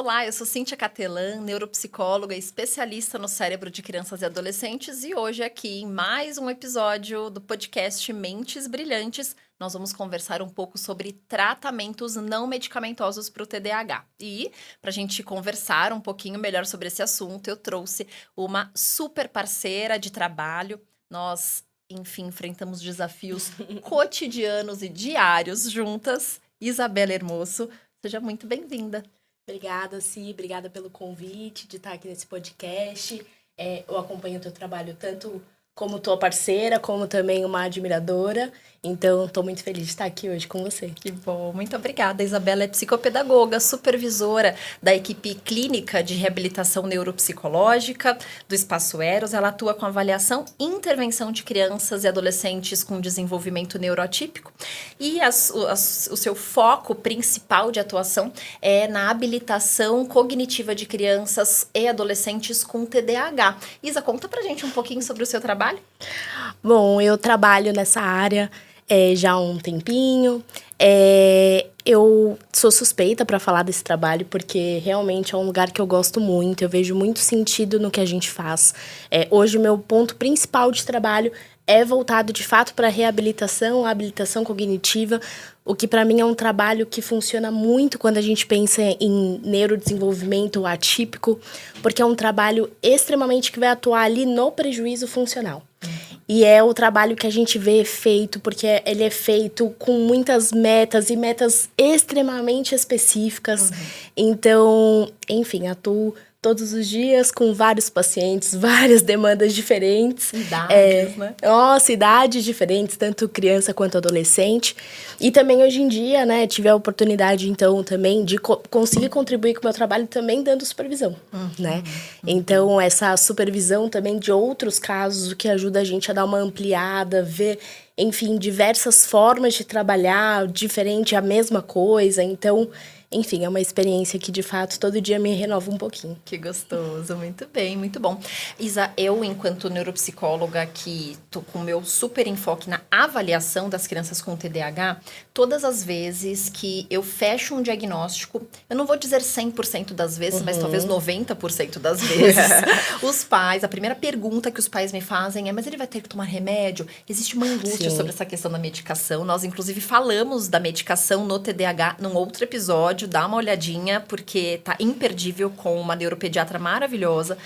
Olá, eu sou Cíntia Catelan, neuropsicóloga e especialista no cérebro de crianças e adolescentes, e hoje aqui em mais um episódio do podcast Mentes Brilhantes, nós vamos conversar um pouco sobre tratamentos não medicamentosos para o TDAH. E para a gente conversar um pouquinho melhor sobre esse assunto, eu trouxe uma super parceira de trabalho. Nós, enfim, enfrentamos desafios cotidianos e diários juntas. Isabela Hermoso, seja muito bem-vinda. Obrigada, Si. Obrigada pelo convite de estar aqui nesse podcast. Eu acompanho o teu trabalho tanto como tua parceira, como também uma admiradora. Então, estou muito feliz de estar aqui hoje com você. Que bom, muito obrigada. A Isabela é psicopedagoga, supervisora da equipe clínica de reabilitação neuropsicológica do Espaço Eros. Ela atua com avaliação e intervenção de crianças e adolescentes com desenvolvimento neuroatípico. E o seu foco principal de atuação é na habilitação cognitiva de crianças e adolescentes com TDAH. Isa, conta pra gente um pouquinho sobre o seu trabalho. Bom, eu trabalho nessa área já há um tempinho. Eu sou suspeita para falar desse trabalho porque realmente é um lugar que eu gosto muito. Eu vejo muito sentido no que a gente faz. Hoje o meu ponto principal de trabalho é voltado de fato para a habilitação cognitiva, o que para mim é um trabalho que funciona muito quando a gente pensa em neurodesenvolvimento atípico, porque é um trabalho extremamente que vai atuar ali no prejuízo funcional. E é o trabalho que a gente vê feito, porque ele é feito com muitas metas e metas extremamente específicas. Então, enfim, atuo todos os dias com vários pacientes, várias demandas diferentes. Idades, né? Nossa, idades diferentes, tanto criança quanto adolescente. E também hoje em dia, né, tive a oportunidade, então, também de conseguir contribuir com o meu trabalho também dando supervisão, né? Então, essa supervisão também de outros casos, o que ajuda a gente a dar uma ampliada, ver, enfim, diversas formas de trabalhar, diferente, a mesma coisa. Então, enfim, é uma experiência que, de fato, todo dia me renova um pouquinho. Que gostoso, muito bem, muito bom. Isa, eu, enquanto neuropsicóloga que tô com o meu super enfoque na avaliação das crianças com TDAH, todas as vezes que eu fecho um diagnóstico, eu não vou dizer 100% das vezes, mas talvez 90% das vezes, os pais, a primeira pergunta que os pais me fazem é: mas ele vai ter que tomar remédio? Existe uma angústia sobre essa questão da medicação. Nós, inclusive, falamos da medicação no TDAH num outro episódio. Dá uma olhadinha, porque tá imperdível, com uma neuropediatra maravilhosa.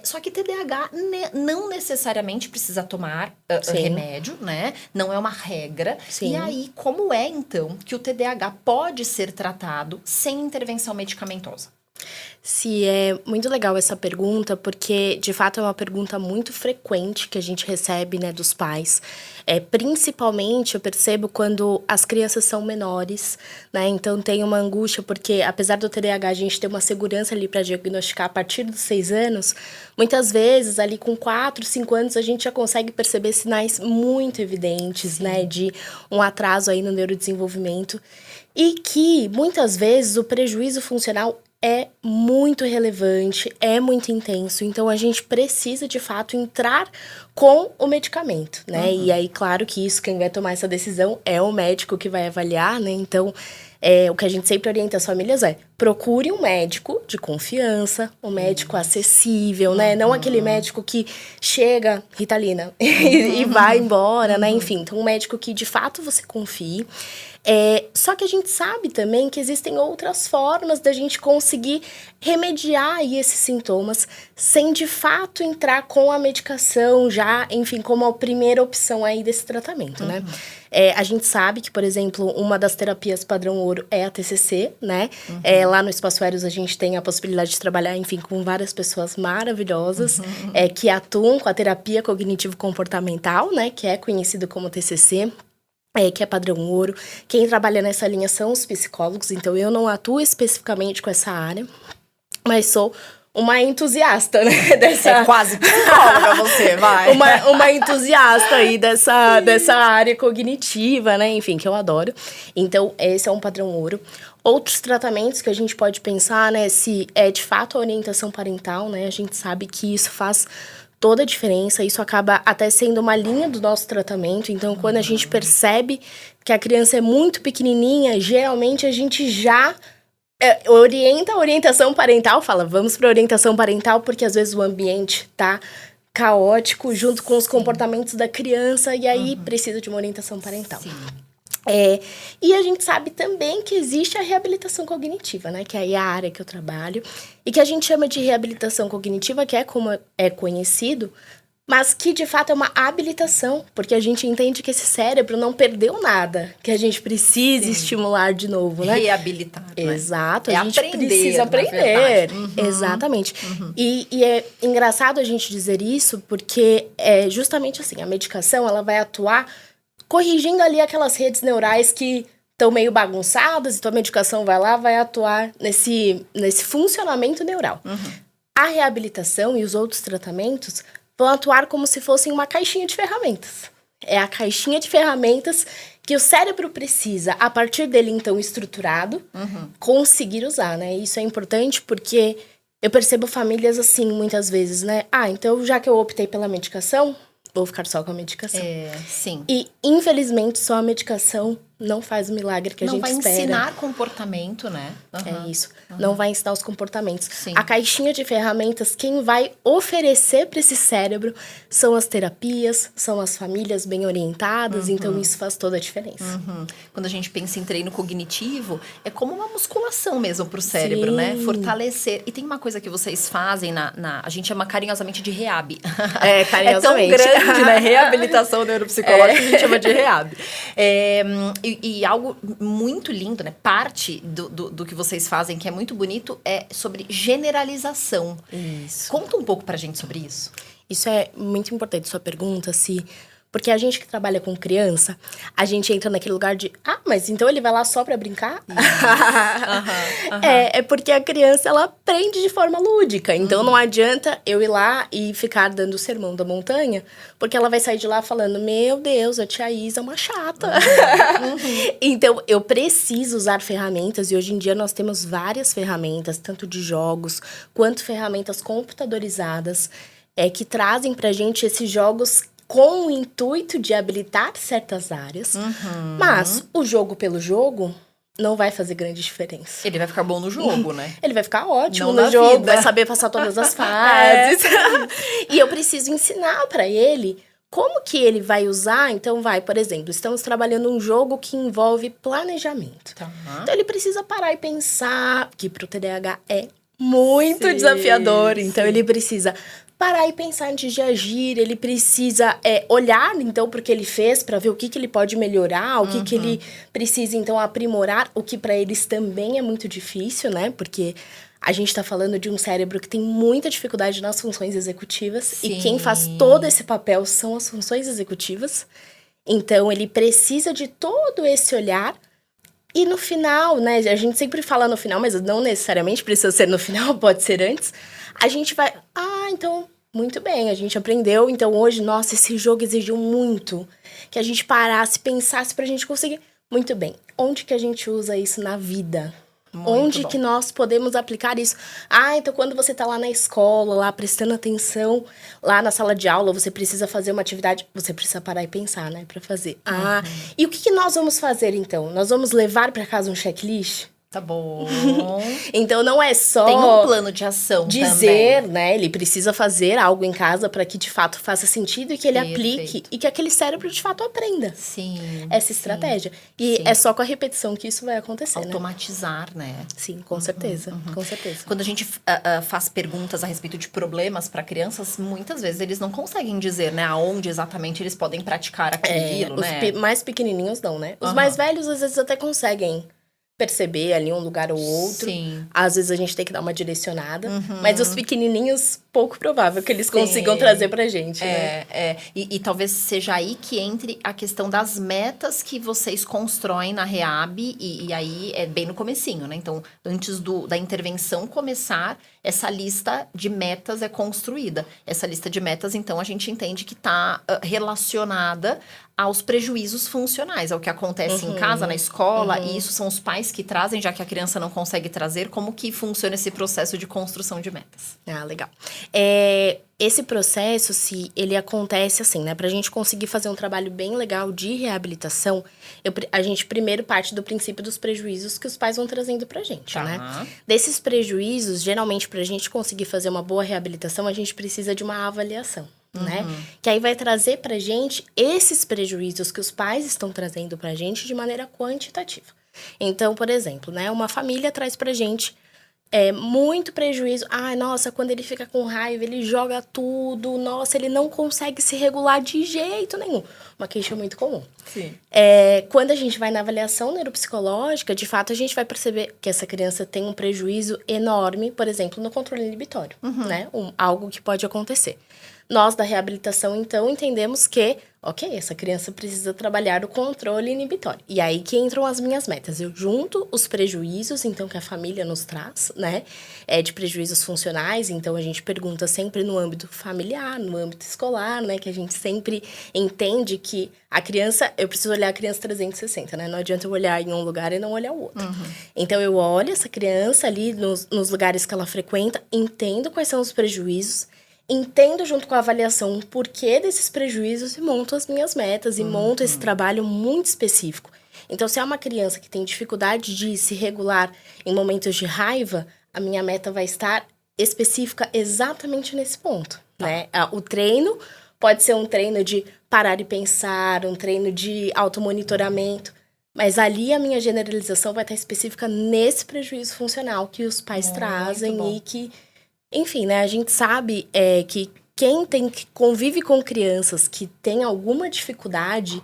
Só que TDAH não necessariamente precisa tomar remédio, né? Não é uma regra. Sim. E aí, como é, então, que o TDAH pode ser tratado sem intervenção medicamentosa? Sim, é muito legal essa pergunta, porque, de fato, é uma pergunta muito frequente que a gente recebe, né, dos pais. Principalmente, eu percebo quando as crianças são menores, né? Então, tem uma angústia, porque, apesar do TDAH, a gente ter uma segurança ali para diagnosticar a partir dos 6 anos, muitas vezes, ali com 4, 5 anos, a gente já consegue perceber sinais muito evidentes, né, de um atraso aí no neurodesenvolvimento. E que, muitas vezes, o prejuízo funcional é muito relevante, é muito intenso. Então, a gente precisa, de fato, entrar com o medicamento, né? E aí, claro que isso, quem vai tomar essa decisão é o médico que vai avaliar, né? Então, o que a gente sempre orienta as famílias procure um médico de confiança, um médico acessível, né? Não aquele médico que chega, Ritalina, e vai embora, né? Enfim, então um médico que, de fato, você confie. Só que a gente sabe também que existem outras formas da gente conseguir remediar aí esses sintomas sem, de fato, entrar com a medicação já, enfim, como a primeira opção aí desse tratamento, né? A gente sabe que, por exemplo, uma das terapias padrão ouro é a TCC, né? Lá no Espaço Eros a gente tem a possibilidade de trabalhar, enfim, com várias pessoas maravilhosas que atuam com a terapia cognitivo-comportamental, né? Que é conhecido como TCC. Que é padrão ouro. Quem trabalha nessa linha são os psicólogos, então eu não atuo especificamente com essa área, mas sou uma entusiasta, né? É quase psicóloga você, vai. Uma entusiasta aí dessa área cognitiva, né? Enfim, que eu adoro. Então, esse é um padrão ouro. Outros tratamentos que a gente pode pensar, né? Se é de fato a orientação parental, né? A gente sabe que isso faz toda a diferença, isso acaba até sendo uma linha do nosso tratamento. Então, quando a gente percebe que a criança é muito pequenininha, geralmente a gente já orienta a orientação parental, fala, vamos para orientação parental, porque às vezes o ambiente tá caótico junto com os comportamentos da criança, e aí precisa de uma orientação parental. Sim. E a gente sabe também que existe a reabilitação cognitiva, né? Que aí é a área que eu trabalho. E que a gente chama de reabilitação cognitiva, que é como é conhecido, mas que de fato é uma habilitação, porque a gente entende que esse cérebro não perdeu nada, que a gente precisa estimular de novo, né? Reabilitar, né? Exato, É a gente aprender, precisa na aprender. verdade. Exatamente. E é engraçado a gente dizer isso, porque é justamente assim, a medicação ela vai atuar corrigindo ali aquelas redes neurais que estão meio bagunçadas, então a medicação vai lá, vai atuar nesse funcionamento neural. A reabilitação e os outros tratamentos vão atuar como se fossem uma caixinha de ferramentas. É a caixinha de ferramentas que o cérebro precisa, a partir dele, então, estruturado, conseguir usar, né? Isso é importante porque eu percebo famílias assim, muitas vezes, né? Então, já que eu optei pela medicação, vou ficar só com a medicação. Sim. E, infelizmente, só a medicação não faz o milagre que a gente espera. Não vai ensinar comportamento, né? É isso. Não vai ensinar os comportamentos. Sim. A caixinha de ferramentas, quem vai oferecer para esse cérebro são as terapias, são as famílias bem orientadas. Então, isso faz toda a diferença. Quando a gente pensa em treino cognitivo, é como uma musculação mesmo pro cérebro, né? Fortalecer. E tem uma coisa que vocês fazem a gente chama carinhosamente de reab. Carinhosamente. É tão grande, né? Reabilitação neuropsicológica, a gente chama de reab. E algo muito lindo, né? Parte do que vocês fazem, que é muito bonito, é sobre generalização. Isso. Conta um pouco pra gente sobre isso. Isso é muito importante, sua pergunta, porque a gente que trabalha com criança, a gente entra naquele lugar de, mas então ele vai lá só pra brincar? É porque a criança, ela aprende de forma lúdica. Então, não adianta eu ir lá e ficar dando o sermão da montanha, porque ela vai sair de lá falando, meu Deus, a tia Isa é uma chata. Então, eu preciso usar ferramentas, e hoje em dia nós temos várias ferramentas, tanto de jogos, quanto ferramentas computadorizadas, que trazem pra gente esses jogos com o intuito de habilitar certas áreas. Mas o jogo pelo jogo não vai fazer grande diferença. Ele vai ficar bom no jogo, né? Ele vai ficar ótimo Não no jogo, vida. vai saber passar todas as fases. E eu preciso ensinar para ele como que ele vai usar. Então, por exemplo, estamos trabalhando um jogo que envolve planejamento. Então, ele precisa parar e pensar, que pro TDAH é muito desafiador. Então, ele precisa parar e pensar antes de agir, ele precisa olhar, então, para o que ele fez, para ver o que ele pode melhorar, o que ele precisa, então, aprimorar, o que para eles também é muito difícil, né? Porque a gente está falando de um cérebro que tem muita dificuldade nas funções executivas. Sim. E quem faz todo esse papel são as funções executivas. Então, ele precisa de todo esse olhar. E no final, né? A gente sempre fala no final, mas não necessariamente precisa ser no final, pode ser antes. A gente vai... então, muito bem, a gente aprendeu. Então, hoje, nossa, esse jogo exigiu muito que a gente parasse, pensasse pra gente conseguir. Muito bem, onde que a gente usa isso na vida? Onde que nós podemos aplicar isso? Então quando você tá lá na escola, lá prestando atenção, lá na sala de aula, você precisa fazer uma atividade, você precisa parar e pensar, né, pra fazer. E o que nós vamos fazer, então? Nós vamos levar pra casa um checklist? Tá bom. Então, não é só... Tem um plano de ação dizer, também. né? Ele precisa fazer algo em casa para que, de fato, faça sentido e que ele aplique. E que aquele cérebro, de fato, aprenda. Sim. Essa estratégia. E é só com a repetição que isso vai acontecer, Automatizar, né? Sim, com certeza. Com certeza. Quando a gente faz perguntas a respeito de problemas para crianças, muitas vezes eles não conseguem dizer, né? Aonde exatamente eles podem praticar aquilo, né? Os mais pequenininhos não, né? Os mais velhos, às vezes, até conseguem perceber ali um lugar ou outro. Sim. Às vezes a gente tem que dar uma direcionada. Mas os pequenininhos, pouco provável que eles consigam trazer pra gente, né? E talvez seja aí que entre a questão das metas que vocês constroem na REAB. E aí é bem no comecinho, né? Então, antes da intervenção começar, essa lista de metas é construída. Essa lista de metas, então, a gente entende que está relacionada aos prejuízos funcionais, ao que acontece em casa, na escola, e isso são os pais que trazem, já que a criança não consegue trazer, como que funciona esse processo de construção de metas? Legal. esse processo, se ele acontece assim, né? Pra gente conseguir fazer um trabalho bem legal de reabilitação, a gente primeiro parte do princípio dos prejuízos que os pais vão trazendo pra gente, Tá. né? Desses prejuízos, geralmente, pra gente conseguir fazer uma boa reabilitação, a gente precisa de uma avaliação, né? Que aí vai trazer pra gente esses prejuízos que os pais estão trazendo pra gente de maneira quantitativa. Então, por exemplo, né? Uma família traz pra gente muito prejuízo. Ai, nossa, quando ele fica com raiva, ele joga tudo. Nossa, ele não consegue se regular de jeito nenhum. Uma queixa muito comum. Sim. Quando a gente vai na avaliação neuropsicológica, de fato, a gente vai perceber que essa criança tem um prejuízo enorme, por exemplo, no controle inibitório, né? Algo que pode acontecer. Nós, da reabilitação, então, entendemos que, ok, essa criança precisa trabalhar o controle inibitório. E aí que entram as minhas metas. Eu junto os prejuízos, então, que a família nos traz, né? De prejuízos funcionais, então, a gente pergunta sempre no âmbito familiar, no âmbito escolar, né? Que a gente sempre entende que a criança, eu preciso olhar a criança 360, né? Não adianta eu olhar em um lugar e não olhar o outro. Então, eu olho essa criança ali nos lugares que ela frequenta, entendo quais são os prejuízos, entendo junto com a avaliação o porquê desses prejuízos e monto as minhas metas e monto esse trabalho muito específico. Então, se é uma criança que tem dificuldade de se regular em momentos de raiva, a minha meta vai estar específica exatamente nesse ponto, né? O treino pode ser um treino de parar e pensar, um treino de automonitoramento, mas ali a minha generalização vai estar específica nesse prejuízo funcional que os pais trazem e que... Enfim, né, a gente sabe que quem convive com crianças que têm alguma dificuldade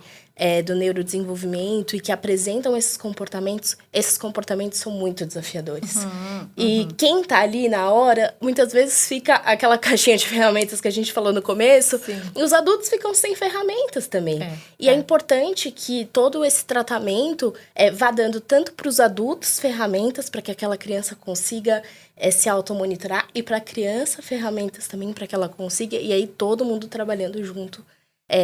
do neurodesenvolvimento e que apresentam esses comportamentos são muito desafiadores. E quem tá ali na hora, muitas vezes fica aquela caixinha de ferramentas que a gente falou no começo, e os adultos ficam sem ferramentas também. É importante que todo esse tratamento vá dando tanto para os adultos ferramentas para que aquela criança consiga se automonitorar e para a criança ferramentas também para que ela consiga, e aí todo mundo trabalhando junto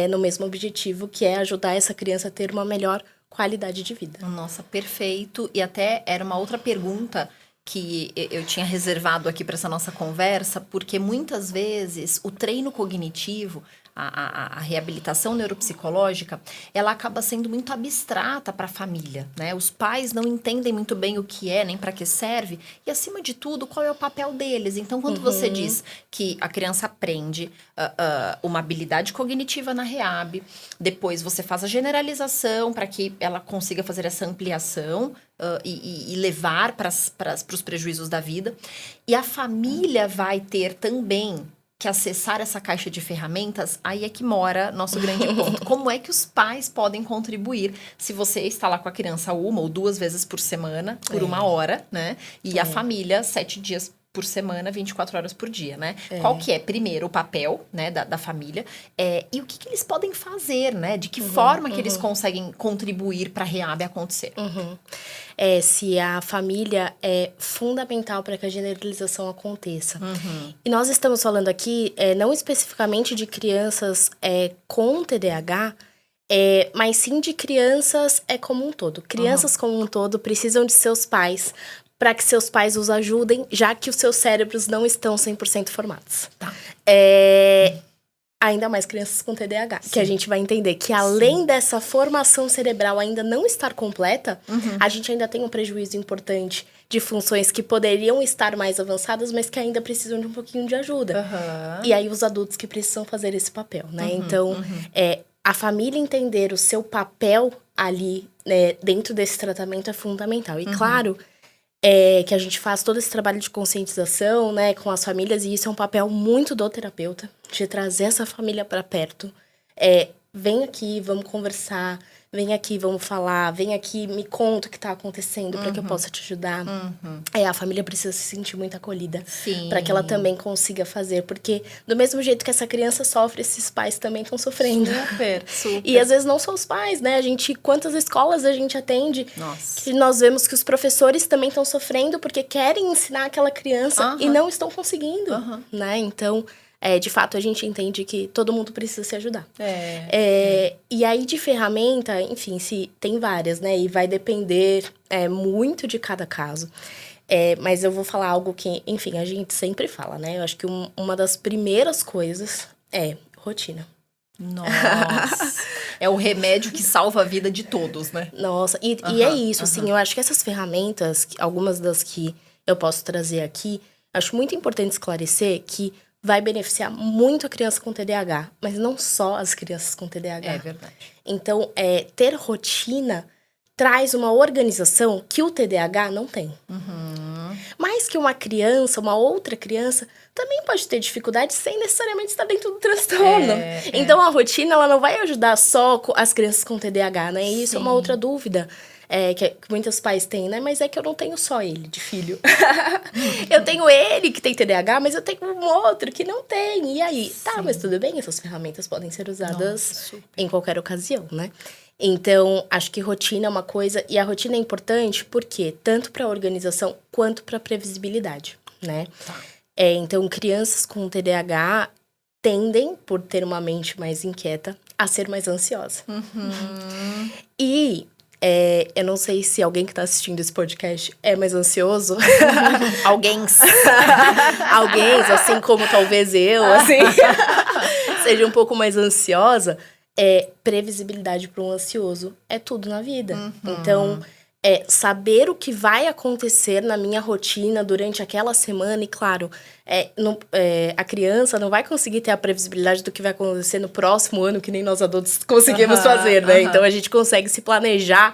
no mesmo objetivo, que é ajudar essa criança a ter uma melhor qualidade de vida. Nossa, perfeito. E até era uma outra pergunta que eu tinha reservado aqui para essa nossa conversa, porque muitas vezes o treino cognitivo, a reabilitação neuropsicológica, ela acaba sendo muito abstrata para a família, né? Os pais não entendem muito bem o que é, nem para que serve, e acima de tudo, qual é o papel deles. Então, quando você diz que a criança aprende uma habilidade cognitiva na REAB, depois você faz a generalização para que ela consiga fazer essa ampliação e levar para os prejuízos da vida, e a família vai ter também que acessar essa caixa de ferramentas, aí é que mora nosso grande ponto. Como é que os pais podem contribuir se você está lá com a criança 1 ou 2 vezes por semana, por 1 hora, né? E a família 7 dias por semana, 24 horas por dia, né? Qual que é, primeiro, o papel, né, da família, e o que eles podem fazer, né? De que forma que eles conseguem contribuir para a REAB acontecer. Se a família é fundamental para que a generalização aconteça. E nós estamos falando aqui, não especificamente de crianças com TDAH, mas sim de crianças como um todo. Crianças como um todo precisam de seus pais para que seus pais os ajudem, já que os seus cérebros não estão 100% formados. Ainda mais crianças com TDAH, que a gente vai entender que além dessa formação cerebral ainda não estar completa, a gente ainda tem um prejuízo importante de funções que poderiam estar mais avançadas, mas que ainda precisam de um pouquinho de ajuda. E aí os adultos que precisam fazer esse papel, né? Então, a família entender o seu papel ali, né, dentro desse tratamento é fundamental. E claro... que a gente faz todo esse trabalho de conscientização, né, com as famílias, e isso é um papel muito do terapeuta, de trazer essa família para perto. Vem aqui, vamos conversar, vem aqui, vamos falar, vem aqui, me conta o que está acontecendo para que eu possa te ajudar. A família precisa se sentir muito acolhida para que ela também consiga fazer, porque do mesmo jeito que essa criança sofre, esses pais também estão sofrendo. Super. E às vezes não só os pais, né? Quantas escolas a gente atende, que nós vemos que os professores também estão sofrendo porque querem ensinar aquela criança e não estão conseguindo, né? Então... de fato, a gente entende que todo mundo precisa se ajudar. E aí, de ferramenta, enfim, tem várias, né? E vai depender muito de cada caso. Mas eu vou falar algo que, enfim, a gente sempre fala, né? Eu acho que uma das primeiras coisas é rotina. Nossa, é o remédio que salva a vida de todos, né? Nossa, e é isso, assim, eu acho que essas ferramentas, algumas das que eu posso trazer aqui, acho muito importante esclarecer que vai beneficiar muito a criança com TDAH, mas não só as crianças com TDAH. É verdade. Então, ter rotina traz uma organização que o TDAH não tem. Mas que uma outra criança, também pode ter dificuldade sem necessariamente estar dentro do transtorno. Então, a rotina, ela não vai ajudar só as crianças com TDAH, né? E isso é uma outra dúvida que muitos pais têm, né? Mas é que eu não tenho só ele de filho. Eu tenho ele que tem TDAH, mas eu tenho um outro que não tem. E aí? Tá, mas tudo bem, essas ferramentas podem ser usadas em qualquer ocasião, né? Então, acho que rotina é uma coisa, e a rotina é importante porque tanto para a organização quanto para a previsibilidade, né? Então, crianças com TDAH tendem, por ter uma mente mais inquieta, a ser mais ansiosa. E eu não sei se alguém que está assistindo esse podcast é mais ansioso. Alguém, assim como talvez eu, assim, seja um pouco mais ansiosa. Previsibilidade para um ansioso é tudo na vida. Então, saber o que vai acontecer na minha rotina durante aquela semana. E claro, a criança não vai conseguir ter a previsibilidade do que vai acontecer no próximo ano, que nem nós adultos conseguimos fazer, né? Então, a gente consegue se planejar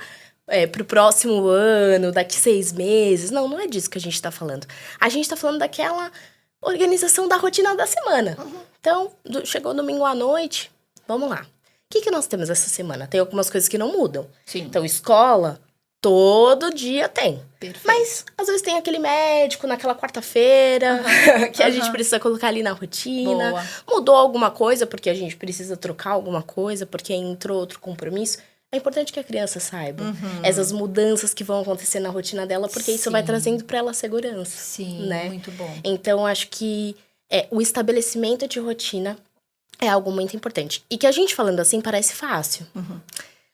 pro próximo ano, daqui 6 meses. Não é disso que a gente está falando. A gente está falando daquela organização da rotina da semana. Então, chegou domingo à noite, vamos lá. O que nós temos essa semana? Tem algumas coisas que não mudam. Sim. Então, escola, todo dia tem. Perfeito. Mas, às vezes, tem aquele médico naquela quarta-feira que a gente precisa colocar ali na rotina. Boa. Mudou alguma coisa porque a gente precisa trocar alguma coisa, porque entrou outro compromisso. É importante que a criança saiba essas mudanças que vão acontecer na rotina dela, porque isso vai trazendo para ela segurança. Sim, né? Muito bom. Então, acho que o estabelecimento de rotina é algo muito importante. E que a gente falando assim parece fácil.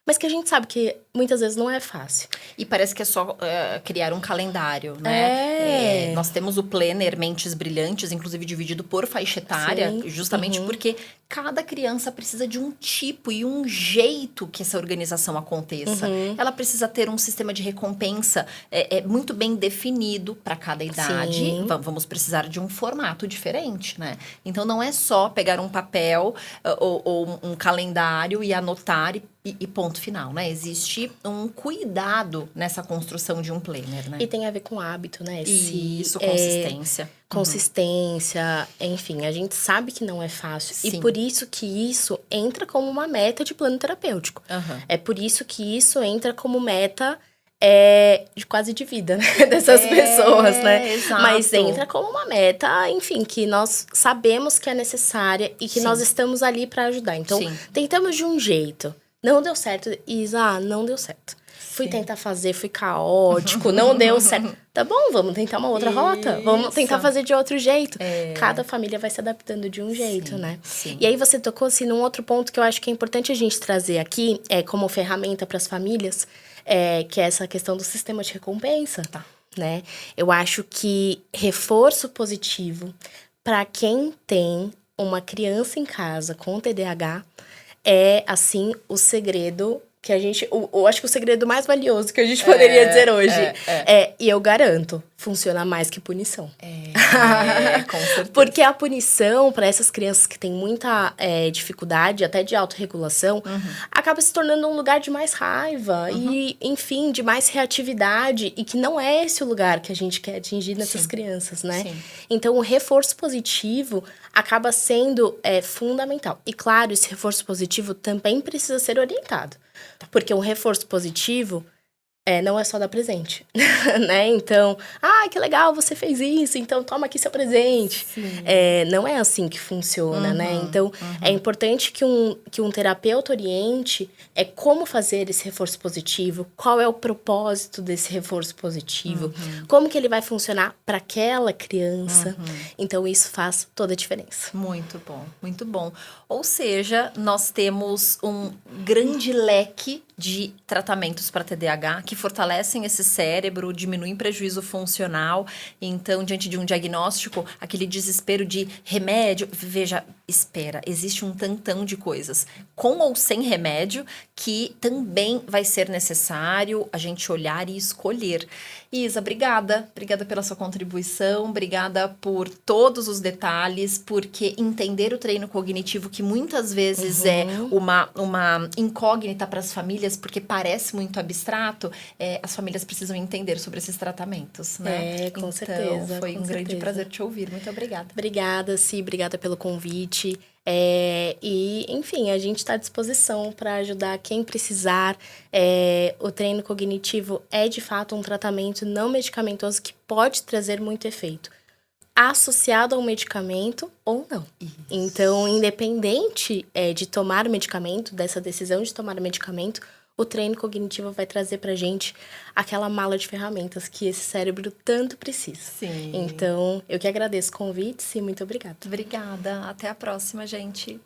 Mas que a gente sabe que muitas vezes não é fácil. E parece que é só criar um calendário, né? Nós temos o Planner Mentes Brilhantes, inclusive dividido por faixa etária, justamente porque cada criança precisa de um tipo e um jeito que essa organização aconteça. Ela precisa ter um sistema de recompensa muito bem definido para cada idade. Vamos precisar de um formato diferente, né? Então, não é só pegar um papel ou um calendário e anotar e ponto final, né? Existe um cuidado nessa construção de um planner, né? E tem a ver com hábito, né? Isso, consistência. Consistência, enfim, a gente sabe que não é fácil. Sim. E por isso que isso entra como uma meta de plano terapêutico. É por isso que isso entra como meta de quase de vida, né? Dessas pessoas, né? Exato. Mas entra como uma meta, enfim, que nós sabemos que é necessária e que nós estamos ali para ajudar. Então, tentamos de um jeito. Não deu certo, Isa, não deu certo. Fui tentar fazer, fui caótico, não deu certo. Tá bom, vamos tentar uma outra rota. Vamos tentar fazer de outro jeito. Cada família vai se adaptando de um jeito, né? E aí você tocou assim, num outro ponto que eu acho que é importante a gente trazer aqui, como ferramenta para as famílias, que é essa questão do sistema de recompensa. Né? Eu acho que reforço positivo para quem tem uma criança em casa com TDAH é, assim, o segredo que a gente... Eu acho que o segredo mais valioso que a gente poderia dizer hoje. E eu garanto, funciona mais que punição. Com certeza. Porque a punição, para essas crianças que têm muita dificuldade, até de autorregulação, acaba se tornando um lugar de mais raiva e, enfim, de mais reatividade. E que não é esse o lugar que a gente quer atingir nessas crianças, né? Então, o reforço positivo acaba sendo fundamental. E, claro, esse reforço positivo também precisa ser orientado. Porque um reforço positivo não é só dar presente, né? Então, que legal, você fez isso, então toma aqui seu presente. Não é assim que funciona, né? Então, é importante que um terapeuta oriente como fazer esse reforço positivo, qual é o propósito desse reforço positivo, como que ele vai funcionar para aquela criança. Então, isso faz toda a diferença. Muito bom, muito bom. Ou seja, nós temos um grande leque de tratamentos para TDAH que fortalecem esse cérebro, diminuem prejuízo funcional. Então, diante de um diagnóstico, aquele desespero de remédio, veja, espera, existe um tantão de coisas, com ou sem remédio, que também vai ser necessário a gente olhar e escolher. Isa, obrigada. Obrigada pela sua contribuição, obrigada por todos os detalhes, porque entender o treino cognitivo, que muitas vezes é uma incógnita para as famílias, porque parece muito abstrato, as famílias precisam entender sobre esses tratamentos, né? Com certeza. Foi um grande prazer te ouvir. Muito obrigada. Obrigada, Si, obrigada pelo convite. E, enfim, a gente está à disposição para ajudar quem precisar. O treino cognitivo é, de fato, um tratamento não medicamentoso que pode trazer muito efeito, associado ao medicamento ou não. Isso. Então, independente de tomar o medicamento, dessa decisão de tomar o medicamento, o treino cognitivo vai trazer pra gente aquela mala de ferramentas que esse cérebro tanto precisa. Sim. Então, eu que agradeço o convite e muito obrigada. Obrigada. Até a próxima, gente.